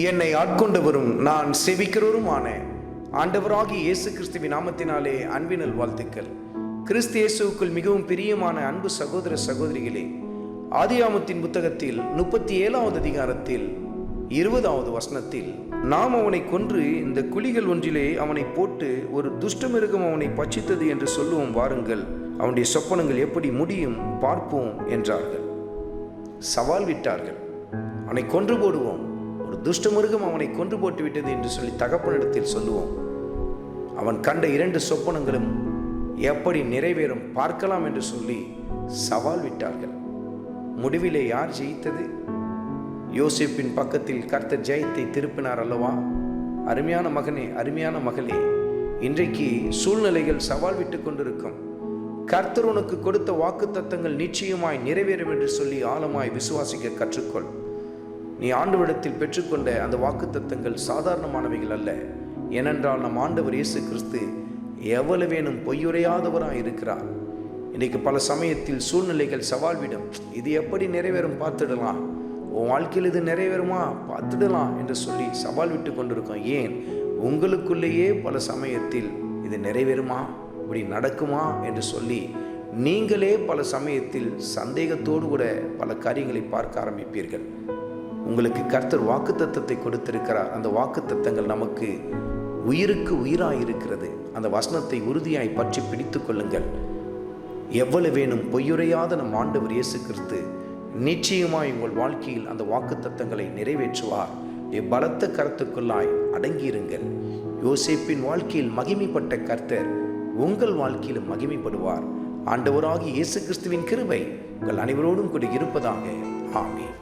என்னை ஆட்கொண்டவரும் நான் செவிக்கிறவருமான ஆண்டவராகிய இயேசு கிறிஸ்துவின் நாமத்தினாலே அன்பினல் வாழ்த்துக்கள். கிறிஸ்து இயேசுவுக்குள் மிகவும் பிரியமான அன்பு சகோதர சகோதரிகளே, ஆதியாகமத்தின் புத்தகத்தில் 37வது அதிகாரத்தில் 20வது வசனத்தில், நாம் அவனை கொன்று இந்த குழிகள் ஒன்றிலே அவனை போட்டு ஒரு துஷ்டமிருகம் அவனை பட்சித்தது என்று சொல்லுவோம், வாருங்கள் அவனுடைய சொப்பனங்கள் எப்படி முடியும் பார்ப்போம் என்றார்கள். சவால் விட்டார்கள். அவனை கொன்று போடுவோம், ஒரு துஷ்டமிருகம் அவனை கொன்று போட்டு விட்டது என்று சொல்லி தகப்பனிடத்தில் சொல்லுவோம். அவன் கண்ட 2 சொப்பனங்களும் எப்படி நிறைவேறும் பார்க்கலாம் என்று சொல்லி சவால் விட்டார்கள். முடிவிலே யார் ஜெயித்தது? யோசேப்பின் பக்கத்தில் கர்த்தர் ஜெயத்தை திருப்பினார் அல்லவா? அருமையான மகனே, அருமையான மகளே, இன்றைக்கு சூழ்நிலைகள் சவால் விட்டு கொண்டிருக்கும். கர்த்தர் உனக்கு கொடுத்த வாக்குத்தத்தங்கள் நிச்சயமாய் நிறைவேறும் என்று சொல்லி ஆழமாய் விசுவாசிக்க கற்றுக்கொள். நீ ஆண்டவரிடத்தில் பெற்றுக்கொண்ட அந்த வாக்குத்தத்தங்கள் சாதாரணமானவைகள் அல்ல. ஏனென்றால் நம் ஆண்டவர் இயேசு கிறிஸ்து எவ்வளவேனும் பொய்யுரையாதவராக இருக்கிறார். இன்றைக்கு பல சமயத்தில் சூழ்நிலைகள் சவால் விடும். இது எப்படி நிறைவேறும் பார்த்துடலாம், உன் வாழ்க்கையில் இது நிறைவேறுமா பார்த்துடலாம் என்று சொல்லி சவால் விட்டு கொண்டிருக்கோம். ஏன்? உங்களுக்குள்ளேயே பல சமயத்தில் இது நிறைவேறுமா, இப்படி நடக்குமா என்று சொல்லி நீங்களே பல சமயத்தில் சந்தேகத்தோடு கூட பல காரியங்களை பார்க்க ஆரம்பிப்பீர்கள். உங்களுக்கு கர்த்தர் வாக்குத்தத்தத்தை கொடுத்திருக்கிறார். அந்த வாக்குத்தத்தங்கள் நமக்கு உயிருக்கு உயிராய் இருக்கிறது. அந்த வசனத்தை உறுதியாய் பற்றி பிடித்து கொள்ளுங்கள். எவ்வளவேனும் பொய்யுரையாத நம் ஆண்டவர் இயேசு கிறிஸ்து நிச்சயமாய் உங்கள் வாழ்க்கையில் அந்த வாக்குத்தத்தங்களை நிறைவேற்றுவார். பலத்த கருத்துக்குள்ளாய் அடங்கியிருங்கள். யோசேப்பின் வாழ்க்கையில் மகிமைப்பட்ட கர்த்தர் உங்கள் வாழ்க்கையிலும் மகிமைப்படுவார். ஆண்டவராகிய இயேசு கிறிஸ்துவின் கிருபை உங்கள் அனைவரோடும் கூட இருப்பதாக. ஆமென்.